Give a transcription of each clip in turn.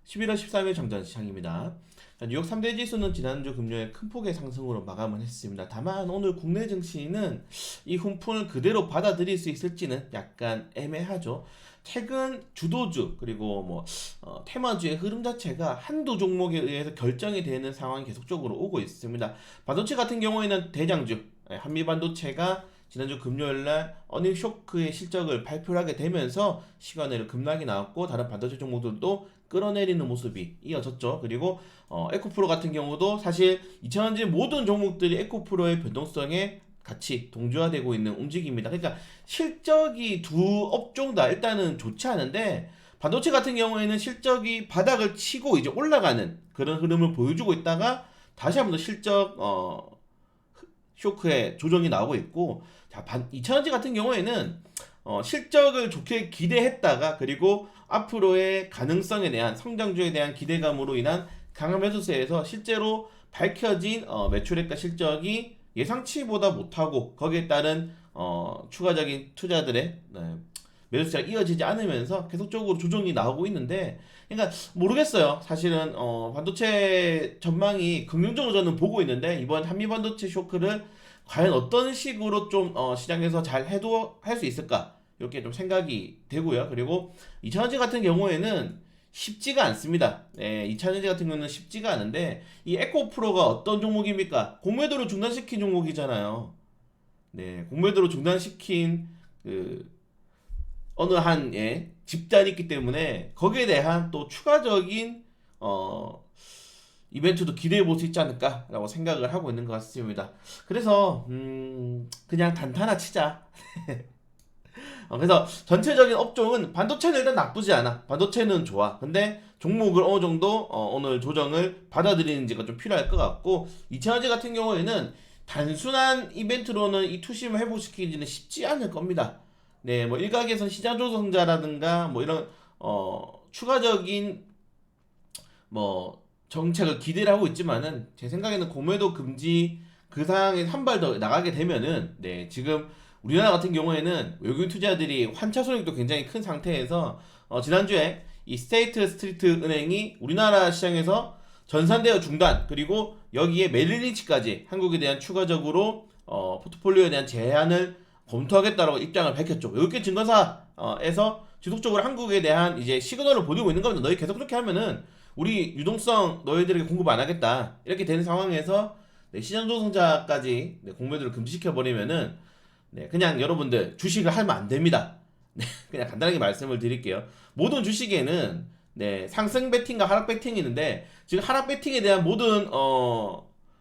11월 13일 정전 시장입니다. 뉴욕 3대 지수는 지난주 금요일 큰 폭의 상승으로 마감을 했습니다. 다만 오늘 국내 증시는 이 훈풍을 그대로 받아들일 수 있을지는 약간 애매하죠. 최근 주도주 그리고 테마주의 흐름 자체가 한두 종목에 의해서 결정이 되는 상황이 계속적으로 오고 있습니다. 반도체 같은 경우에는 대장주 한미반도체가 지난주 금요일날 어닝 쇼크의 실적을 발표를 하게 되면서 시간외로 급락이 나왔고 다른 반도체 종목들도 끌어내리는 모습이 이어졌죠. 그리고 에코프로 같은 경우도 사실 2000년대 모든 종목들이 에코프로의 변동성에 같이 동조화되고 있는 움직임입니다. 그러니까 실적이 두 업종 다 일단은 좋지 않은데 반도체 같은 경우에는 실적이 바닥을 치고 이제 올라가는 그런 흐름을 보여주고 있다가 다시 한번 더 실적 쇼크의 조정이 나오고 있고, 자, 이차전지 같은 경우에는 실적을 좋게 기대했다가 그리고 앞으로의 가능성에 대한 성장주에 대한 기대감으로 인한 강한 매수세에서 실제로 밝혀진 매출액과 실적이 예상치보다 못하고 거기에 따른 추가적인 투자들의 매수세가 이어지지 않으면서 계속적으로 조정이 나오고 있는데, 그러니까 모르겠어요. 사실은 반도체 전망이 긍정적으로 저는 보고 있는데 이번 한미 반도체 쇼크를 과연 어떤 식으로 좀 시장에서 잘 해도 할 수 있을까 이렇게 좀 생각이 되고요. 그리고 2차전지 같은 경우에는 쉽지가 않습니다. 네, 2차전지 같은 경우는 쉽지가 않은데 이 에코프로가 어떤 종목입니까? 공매도를 중단시킨 종목이잖아요. 네, 공매도를 중단시킨 그 어느 한 집단이 있기 때문에 거기에 대한 또 추가적인 어, 이벤트도 기대해 볼 수 있지 않을까라고 생각을 하고 있는 것 같습니다. 그래서 그냥 단타나 치자. 그래서 전체적인 업종은 반도체는 일단 나쁘지 않아. 반도체는 좋아. 근데 종목을 어느 정도 오늘 조정을 받아들이는지가 좀 필요할 것 같고, 이차전지 같은 경우에는 단순한 이벤트로는 이 투심을 회복시키기는 쉽지 않을 겁니다. 네, 뭐 일각에선 시장 조성자라든가 뭐 이런 추가적인 뭐 정책을 기대를 하고 있지만은 제 생각에는 공매도 금지 그 상황에 한 발 더 나가게 되면은, 네, 지금 우리나라 같은 경우에는 외국인 투자들이 환차 손익도 굉장히 큰 상태에서 지난주에 이 스테이트 스트리트 은행이 우리나라 시장에서 전산대여 중단 그리고 여기에 메릴린치까지 한국에 대한 추가적으로 포트폴리오에 대한 제한을 검토하겠다라고 입장을 밝혔죠. 외국계 증권사에서 지속적으로 한국에 대한 이제 시그널을 보내고 있는 겁니다. 너희 계속 그렇게 하면은 우리 유동성 너희들에게 공급 안 하겠다 이렇게 되는 상황에서, 네, 시장 조성자까지 공매도를 금지시켜 버리면은, 네, 그냥 여러분들 주식을 하면 안 됩니다. 네, 그냥 간단하게 말씀을 드릴게요. 모든 주식에는, 네, 상승 베팅과 하락 베팅이 있는데 지금 하락 베팅에 대한 모든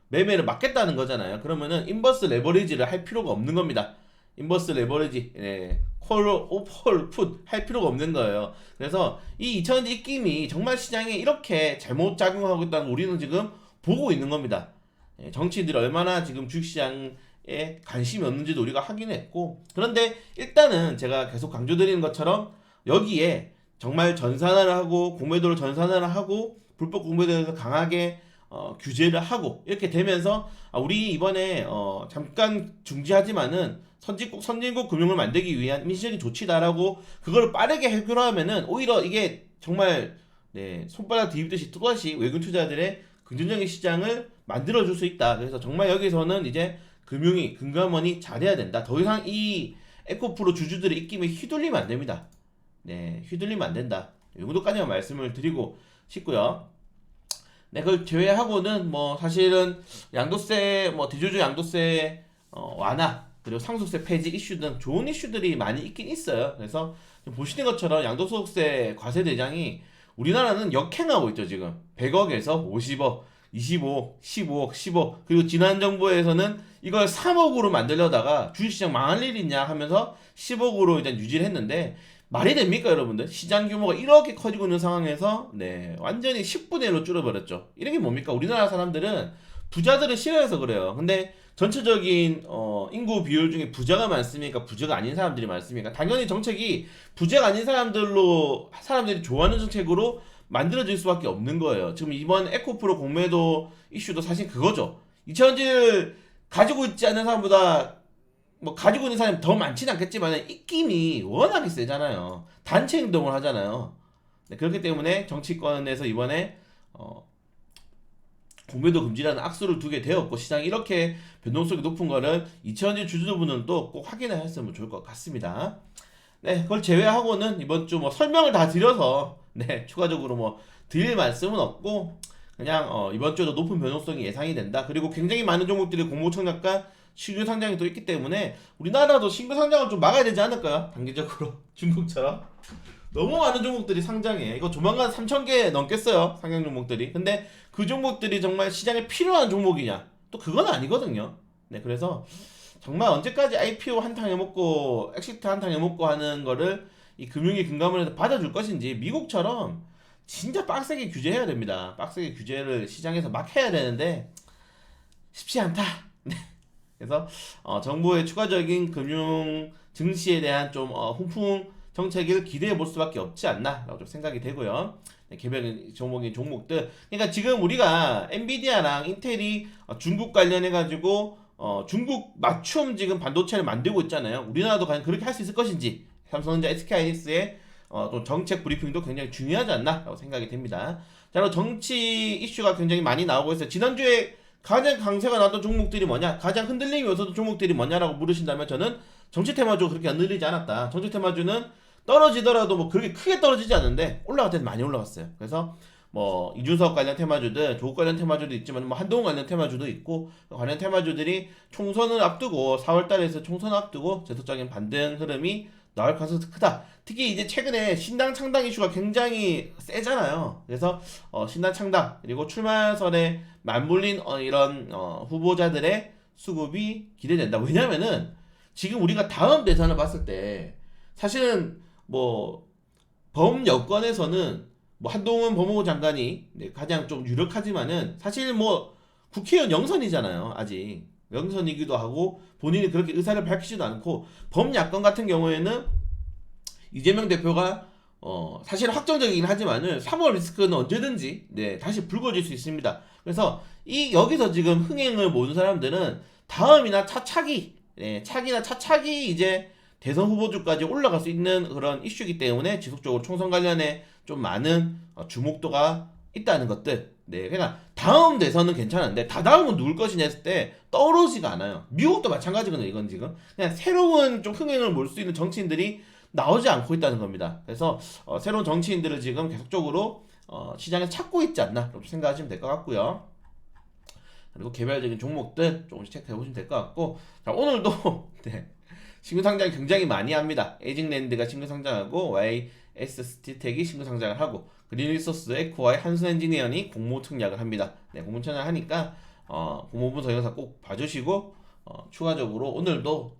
매매를 막겠다는 거잖아요. 그러면은 인버스 레버리지를 할 필요가 없는 겁니다. 인버스 레버리지, 콜, 오폴, 풋 할 필요가 없는 거예요. 그래서 이 2000년대 입김이 정말 시장에 이렇게 잘못 작용하고 있다는 우리는 지금 보고 있는 겁니다. 정치인들이 얼마나 지금 주식시장에 관심이 없는지도 우리가 확인했고, 그런데 일단은 제가 계속 강조드리는 것처럼 여기에 정말 전산화를 하고 공매도를 전산화를 하고 불법 공매도에 대해서 강하게 규제를 하고 이렇게 되면서 우리 이번에 잠깐 중지하지만은 선진국 금융을 만들기 위한 민주적인 조치다라고 그걸 빠르게 해결하면은 오히려 이게 정말, 네, 손바닥 뒤집듯이 또다시 외국인 투자들의 긍정적인 시장을 만들어줄 수 있다. 그래서 정말 여기서는 이제 금융이 금감원이 잘해야 된다. 더 이상 이 에코프로 주주들의 입김에 휘둘리면 안 됩니다. 네, 휘둘리면 안 된다. 이 정도까지만 말씀을 드리고 싶고요. 네, 그걸 제외하고는 뭐 사실은 양도세, 대주주 양도세 완화 그리고 상속세 폐지 이슈 등 좋은 이슈들이 많이 있긴 있어요. 그래서 보시는 것처럼 양도소득세 과세 대장이 우리나라는 역행하고 있죠. 지금 100억에서 50억, 25억, 15억, 10억, 그리고 지난 정부에서는 이걸 3억으로 만들려다가 주식시장 망할 일 있냐 하면서 10억으로 일단 유지를 했는데, 말이 됩니까, 여러분들? 시장 규모가 이렇게 커지고 있는 상황에서, 네, 완전히 10분의 1로 줄어버렸죠. 이런 게 뭡니까? 우리나라 사람들은 부자들을 싫어해서 그래요. 근데 전체적인 인구 비율 중에 부자가 많습니까? 부자가 아닌 사람들이 많습니까? 당연히 정책이 부자가 아닌 사람들이 좋아하는 정책으로 만들어질 수밖에 없는 거예요. 지금 이번 에코프로 공매도 이슈도 사실 그거죠. 이차전지를 가지고 있지 않는 사람보다 가지고 있는 사람이 더 많지는 않겠지만 입김이 워낙에 세잖아요. 단체 행동을 하잖아요. 네, 그렇기 때문에 정치권에서 이번에 공매도 금지라는 악수를 두게 되었고 시장이 이렇게 변동성이 높은 거를 이천지 주주분들도 꼭 확인을 했으면 좋을 것 같습니다. 네, 그걸 제외하고는 이번 주 뭐 설명을 다 드려서 네, 추가적으로 뭐 드릴 말씀은 없고 그냥 이번 주에도 높은 변동성이 예상이 된다. 그리고 굉장히 많은 종목들이 공모청약과 신규 상장이 또 있기 때문에 우리나라도 신규 상장을 좀 막아야 되지 않을까요? 단기적으로 중국처럼 너무 많은 종목들이 상장해. 이거 조만간 3,000개 넘겠어요. 상장 종목들이. 근데 그 종목들이 정말 시장에 필요한 종목이냐? 또 그건 아니거든요. 네, 그래서 정말 언제까지 IPO 한탕 해먹고 엑시트 한탕 해먹고 하는 거를 이 금융위 금감원에서 받아줄 것인지 미국처럼 진짜 빡세게 규제해야 됩니다. 빡세게 규제를 시장에서 막 해야 되는데 쉽지 않다. 네. 그래서 정부의 추가적인 금융 증시에 대한 좀 훈풍 정책을 기대해 볼 수밖에 없지 않나라고 좀 생각이 되고요. 네, 개별 종목인 종목들. 그러니까 지금 우리가 엔비디아랑 인텔이 중국 관련해 가지고 중국 맞춤 지금 반도체를 만들고 있잖아요. 우리나라도 과연 그렇게 할 수 있을 것인지 삼성전자, SK하이닉스의 또 정책 브리핑도 굉장히 중요하지 않나라고 생각이 됩니다. 자, 그리고 정치 이슈가 굉장히 많이 나오고 있어요. 지난주에 가장 강세가 나왔던 종목들이 뭐냐? 가장 흔들림이 있었던 종목들이 뭐냐라고 물으신다면 저는 정치 테마주 그렇게 흔들리지 않았다. 정치 테마주는 떨어지더라도 뭐 그렇게 크게 떨어지지 않는데 올라갈 때는 많이 올라갔어요. 그래서 뭐 이준석 관련 테마주들, 조국 관련 테마주도 있지만 뭐 한동훈 관련 테마주도 있고 관련 테마주들이 총선을 앞두고 4월달에서 총선을 앞두고 제도적인 반등 흐름이 나올 가능성이 크다. 특히 이제 최근에 신당 창당 이슈가 굉장히 세잖아요. 그래서 신당 창당 그리고 출마선에 맞물린 이런 후보자들의 수급이 기대된다. 왜냐면은 지금 우리가 다음 대선을 봤을 때 사실은 뭐 범여권에서는 뭐 한동훈 법무부 장관이 가장 좀 유력하지만은 사실 뭐 국회의원 영선이잖아요. 아직 영선이기도 하고 본인이 그렇게 의사를 밝히지도 않고 범야권 같은 경우에는 이재명 대표가 사실 확정적이긴 하지만은 3월 리스크는 언제든지 다시 불거질 수 있습니다. 그래서 여기서 지금 흥행을 모은 사람들은 다음이나 차차기 차기나 차차기 이제 대선 후보주까지 올라갈 수 있는 그런 이슈이기 때문에 지속적으로 총선 관련해 좀 많은 주목도가 있다는 것들. 네, 그러니까 다음 대선은 괜찮은데 다다음은 누굴 것이냐 했을 때 떠오르지가 않아요. 미국도 마찬가지거든요. 이건 지금 그냥 새로운 좀 흥행을 몰 수 있는 정치인들이 나오지 않고 있다는 겁니다. 그래서 새로운 정치인들을 지금 계속적으로 시장에 찾고 있지 않나 이렇게 생각하시면 될 것 같고요. 그리고 개별적인 종목들 조금씩 체크해 보시면 될 것 같고 자, 오늘도 네, 신규 상장 굉장히 많이 합니다. 에이징랜드가 신규 상장하고 YS스티텍이 신규 상장을 하고 그린리소스, 에코와의 한수엔지니어니 공모 청약을 합니다. 네, 공모 청약을 하니까 공모 분석 영상 꼭 봐주시고 추가적으로 오늘도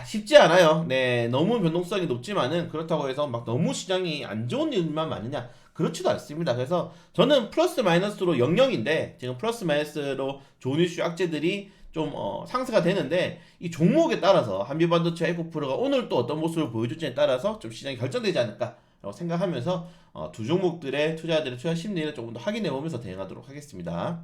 쉽지 않아요. 네, 너무 변동성이 높지만은 그렇다고 해서 막 너무 시장이 안 좋은 일만 많으냐? 그렇지도 않습니다. 그래서 저는 플러스 마이너스로 영역인데 지금 플러스 마이너스로 좋은 이슈 악재들이 좀 상승가 되는데 이 종목에 따라서 한미반도체 에코프로가 오늘 또 어떤 모습을 보여줄지에 따라서 좀 시장이 결정되지 않을까라고 생각하면서 두 종목들의 투자자들의 투자 심리를 조금 더 확인해 보면서 대응하도록 하겠습니다.